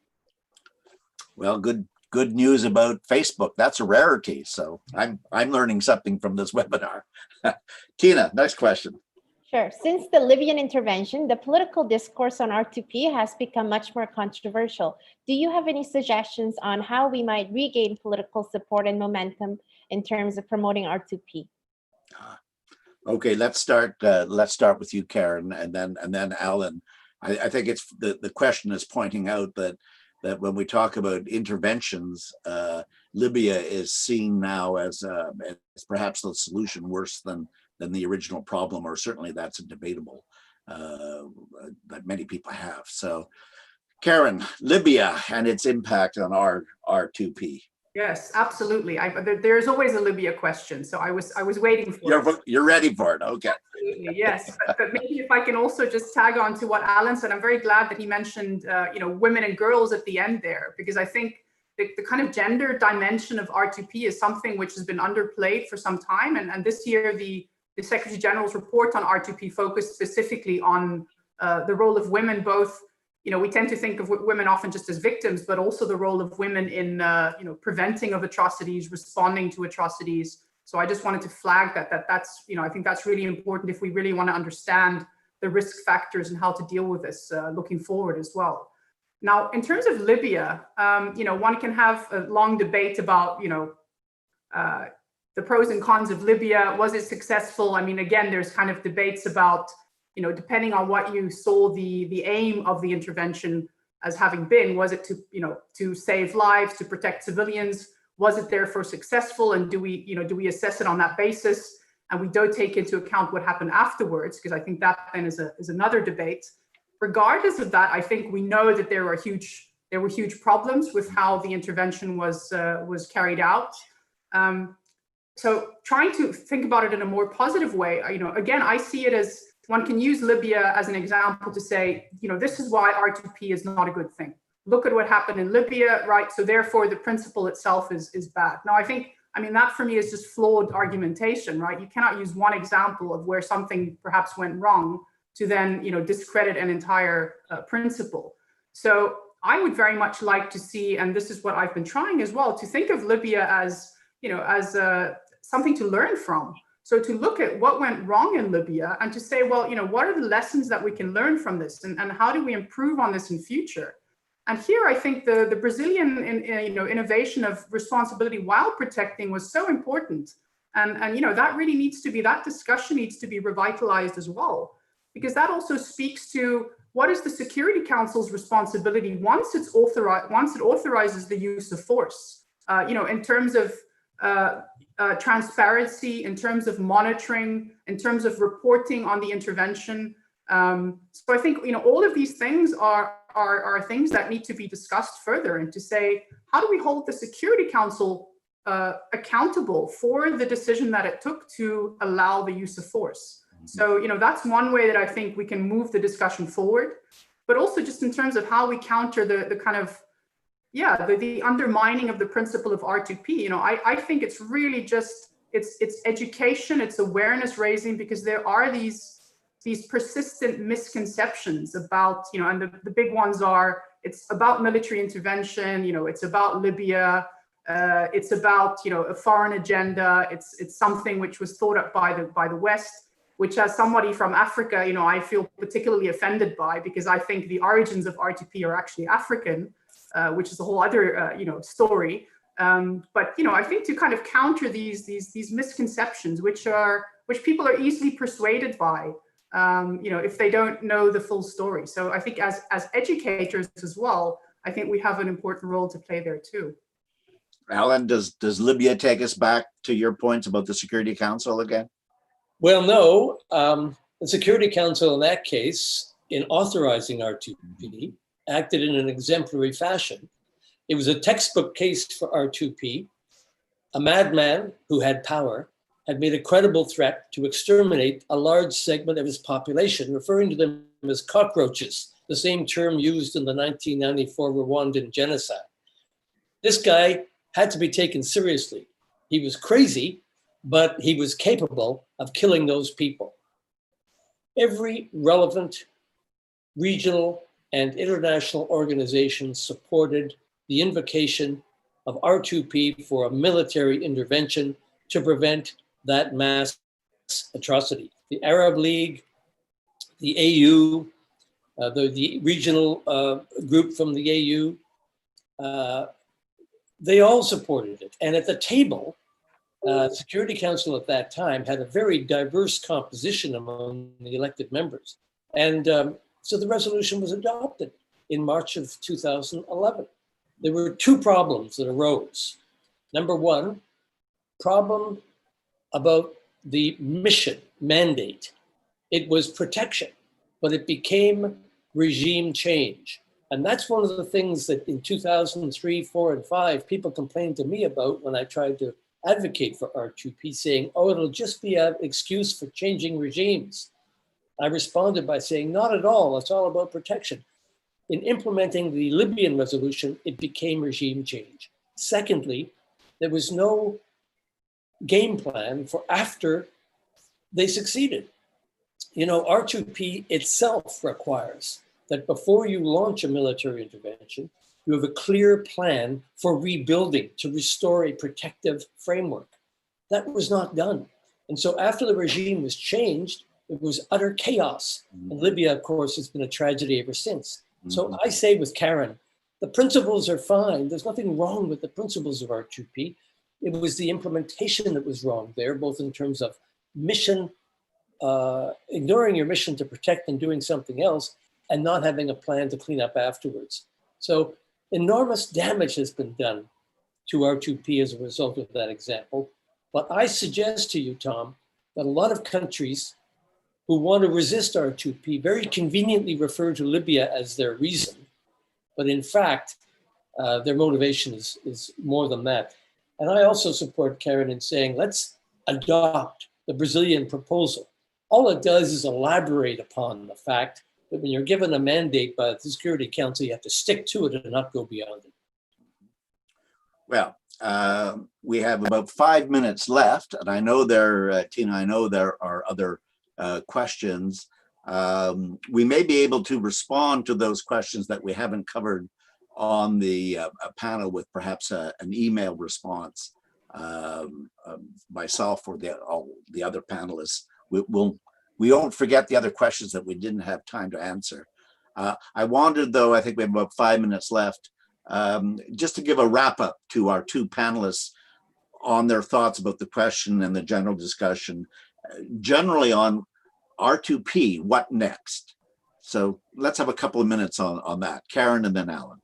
Well, good news about Facebook. That's a rarity. So I'm learning something from this webinar. Tina, next question. Sure. Since the Libyan intervention, the political discourse on R2P has become much more controversial. Do you have any suggestions on how we might regain political support and momentum in terms of promoting R2P? Okay, let's start with you, Karen, and then Allan. I think it's the question is pointing out that when we talk about interventions, Libya is seen now as perhaps the solution worse than the original problem, or certainly that's a debatable that many people have. So, Karen, Libya and its impact on R2P. Yes, absolutely. There's always a Libya question, so I was waiting for it. You're ready for it, okay. Absolutely, yes. But maybe if I can also just tag on to what Allan said, I'm very glad that he mentioned women and girls at the end there, because I think the kind of gender dimension of R2P is something which has been underplayed for some time, and this year the Secretary General's report on R2P focused specifically on the role of women, both. We tend to think of women often just as victims, but also the role of women in, preventing of atrocities, responding to atrocities. So I just wanted to flag that's, I think that's really important if we really want to understand the risk factors and how to deal with this looking forward as well. Now, in terms of Libya, one can have a long debate about, the pros and cons of Libya. Was it successful? I mean, again, there's kind of debates about, depending on what you saw the aim of the intervention as having been, was it to save lives, to protect civilians? Was it therefore successful? And do we assess it on that basis? And we don't take into account what happened afterwards, because I think that then is another debate. Regardless of that, I think we know that there were huge problems with how the intervention was carried out. So trying to think about it in a more positive way, again, I see it as, one can use Libya as an example to say, this is why R2P is not a good thing. Look at what happened in Libya, right? So therefore, the principle itself is bad. Now, I think I mean, that for me is just flawed argumentation, right? You cannot use one example of where something perhaps went wrong to then, discredit an entire principle. So I would very much like to see, and this is what I've been trying as well, to think of Libya as, something to learn from. So to look at what went wrong in Libya and to say, well, what are the lessons that we can learn from this, and how do we improve on this in future? And here, I think the Brazilian, innovation of responsibility while protecting was so important, and that really needs to be, that discussion needs to be revitalized as well, because that also speaks to what is the Security Council's responsibility once it authorizes the use of force, in terms of transparency, in terms of monitoring, in terms of reporting on the intervention. So I think all of these things are things that need to be discussed further, and to say, how do we hold the Security Council accountable for the decision that it took to allow the use of force? So that's one way that I think we can move the discussion forward, but also just in terms of how we counter the kind of the undermining of the principle of R2P. I think it's really just it's education, it's awareness raising, because there are these persistent misconceptions about, and the big ones are, it's about military intervention, it's about Libya, it's about, a foreign agenda, it's something which was thought up by the West, which as somebody from Africa, I feel particularly offended by, because I think the origins of R2P are actually African, which is a whole other, story. But, I think to kind of counter these misconceptions, which people are easily persuaded by, if they don't know the full story. So I think as educators as well, I think we have an important role to play there too. Allan, does Libya take us back to your points about the Security Council again? Well, no. The Security Council in that case, in authorizing R2P, acted in an exemplary fashion. It was a textbook case for R2P. A madman who had power had made a credible threat to exterminate a large segment of his population, referring to them as cockroaches, the same term used in the 1994 Rwandan genocide. This guy had to be taken seriously. He was crazy, but he was capable of killing those people. Every relevant regional and international organization supported the invocation of R2P for a military intervention to prevent that mass atrocity. The Arab League, the AU, the regional group from the AU, they all supported it. And at the table, Security Council at that time had a very diverse composition among the elected members. And so the resolution was adopted in March of 2011. There were two problems that arose. Number one, problem about the mission mandate. It was protection, but it became regime change. And that's one of the things that in 2003, 4, and 5, people complained to me about when I tried to advocate for R2P, saying, oh, it'll just be an excuse for changing regimes. I responded by saying, not at all, it's all about protection. In implementing the Libyan resolution, it became regime change. Secondly, there was no game plan for after they succeeded. R2P itself requires that before you launch a military intervention, you have a clear plan for rebuilding to restore a protective framework. That was not done. And so after the regime was changed, it was utter chaos. And Libya, of course, has been a tragedy ever since. So I say with Karen, the principles are fine. There's nothing wrong with the principles of R2P. It was the implementation that was wrong there, both in terms of mission, ignoring your mission to protect and doing something else, and not having a plan to clean up afterwards. So enormous damage has been done to R2P as a result of that example. But I suggest to you, Tom, that a lot of countries who want to resist R2P very conveniently refer to Libya as their reason. But in fact, their motivation is more than that. And I also support Karen in saying, let's adopt the Brazilian proposal. All it does is elaborate upon the fact that when you're given a mandate by the Security Council, you have to stick to it and not go beyond it. Well, we have about 5 minutes left, and I know Tina, I know there are other questions. We may be able to respond to those questions that we haven't covered on the panel with perhaps an email response, myself or the other panelists. We won't forget the other questions that we didn't have time to answer. I wanted, though, I think we have about 5 minutes left, just to give a wrap up to our two panelists on their thoughts about the question and the general discussion, generally on R2P, what next? So let's have a couple of minutes on that. Karen and then Allan.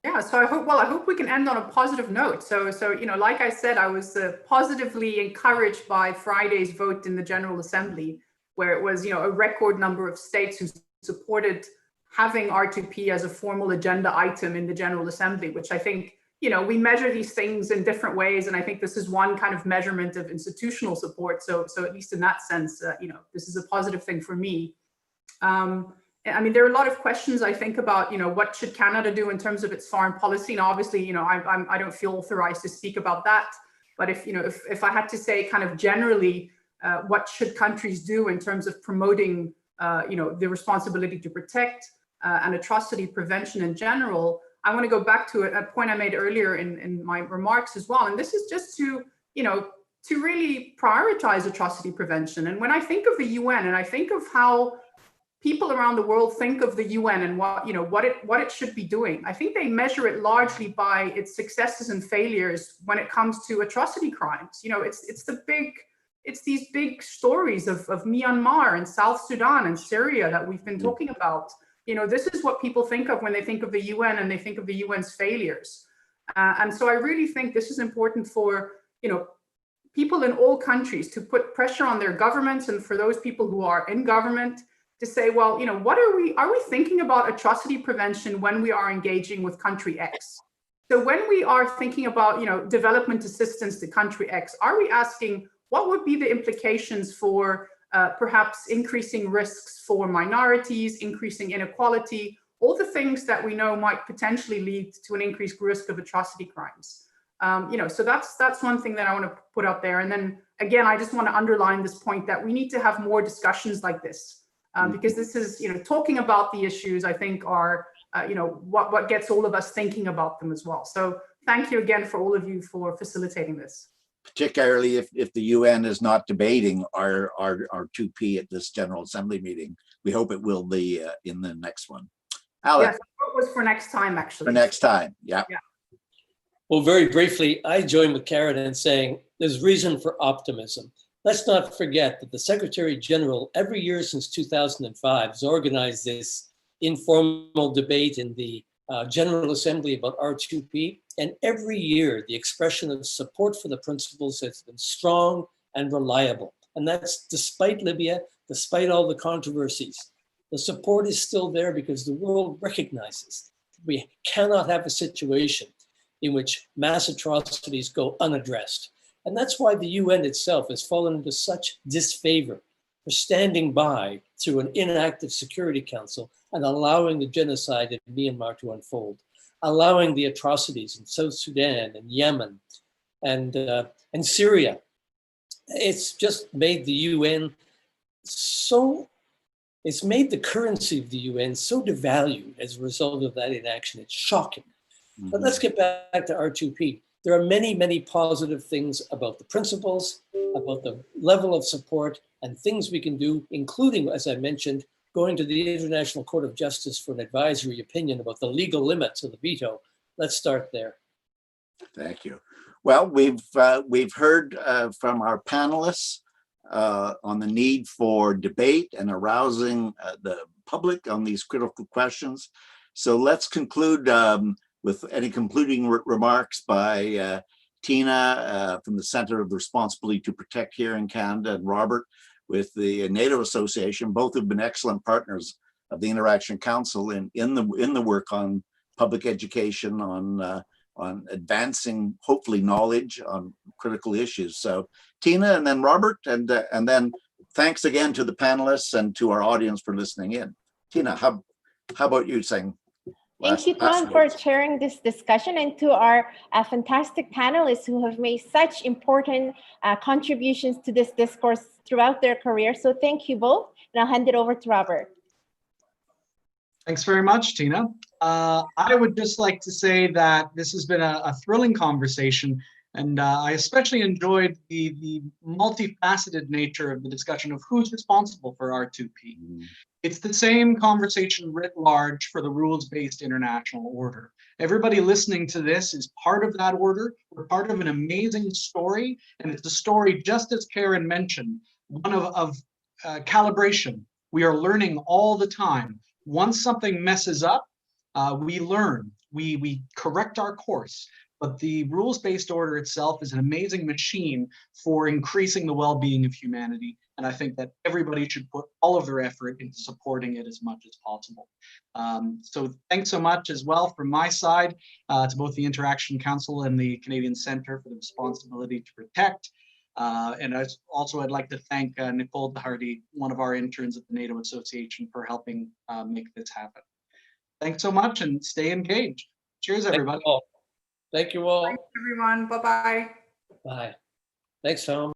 Yeah, so I hope we can end on a positive note. So like I said, I was positively encouraged by Friday's vote in the General Assembly, where it was, a record number of states who supported having R2P as a formal agenda item in the General Assembly, which I think, we measure these things in different ways. And I think this is one kind of measurement of institutional support. So at least in that sense, this is a positive thing for me. I mean, there are a lot of questions I think about, what should Canada do in terms of its foreign policy? And obviously, I don't feel authorized to speak about that. But if I had to say kind of generally, what should countries do in terms of promoting, the responsibility to protect and atrocity prevention in general, I want to go back to a point I made earlier in my remarks as well. And this is just to really prioritize atrocity prevention. And when I think of the UN and I think of how people around the world think of the UN and what it should be doing, I think they measure it largely by its successes and failures when it comes to atrocity crimes. It's these big stories of Myanmar and South Sudan and Syria that we've been talking about. This is what people think of when they think of the UN and they think of the UN's failures. And so I really think this is important for, people in all countries to put pressure on their governments and for those people who are in government to say, well, what are we thinking about atrocity prevention when we are engaging with country X? So when we are thinking about, development assistance to country X, are we asking what would be the implications for perhaps increasing risks for minorities, increasing inequality, all the things that we know might potentially lead to an increased risk of atrocity crimes? So that's one thing that I want to put out there. And then again, I just want to underline this point that we need to have more discussions like this. Because this is, talking about the issues, I think are, what gets all of us thinking about them as well. So thank you again for all of you for facilitating this. Particularly if the UN is not debating our 2P at this General Assembly meeting. We hope it will be in the next one. Allan. Yes, it was for next time, actually. For next time, yeah. Well, very briefly, I join with Karen in saying there's reason for optimism. Let's not forget that the Secretary General, every year since 2005, has organized this informal debate in the General Assembly about R2P. And every year, the expression of support for the principles has been strong and reliable. And that's despite Libya, despite all the controversies. The support is still there because the world recognizes we cannot have a situation in which mass atrocities go unaddressed. And that's why the UN itself has fallen into such disfavor for standing by through an inactive Security Council and allowing the genocide in Myanmar to unfold, allowing the atrocities in South Sudan and Yemen and Syria. It's just made the UN it's made the currency of the UN so devalued as a result of that inaction. It's shocking. Mm-hmm. But let's get back to R2P. There are many, many positive things about the principles, about the level of support, and things we can do, including, as I mentioned, going to the International Court of Justice for an advisory opinion about the legal limits of the veto. Let's start there. Thank you. Well, we've heard from our panelists on the need for debate and arousing the public on these critical questions. So let's conclude with any concluding remarks by Tina from the Center of the Responsibility to Protect here in Canada, and Robert with the NATO Association. Both have been excellent partners of the Interaction Council in the work on public education, on advancing, hopefully, knowledge on critical issues. So Tina and then Robert, and then thanks again to the panelists and to our audience for listening in. Tina, how about you saying Thank you, Tom, for chairing this discussion, and to our fantastic panelists who have made such important contributions to this discourse throughout their career. So thank you both, and I'll hand it over to Robert. Thanks very much, Tina. I would just like to say that this has been a thrilling conversation, and I especially enjoyed the multifaceted nature of the discussion of who's responsible for R2P. It's the same conversation writ large for the rules-based international order. Everybody listening to this is part of that order. We're part of an amazing story, and it's a story, just as Karen mentioned, one of calibration. We are learning all the time. Once something messes up, we learn, we correct our course. But the rules-based order itself is an amazing machine for increasing the well-being of humanity. And I think that everybody should put all of their effort into supporting it as much as possible. So thanks so much as well from my side to both the Interaction Council and the Canadian Centre for the Responsibility to Protect. And I'd like to thank Nicole Doherty, one of our interns at the NATO Association, for helping make this happen. Thanks so much, and stay engaged. Cheers, everybody. Thank you all. Thanks, everyone. Bye-bye. Bye. Thanks, Tom.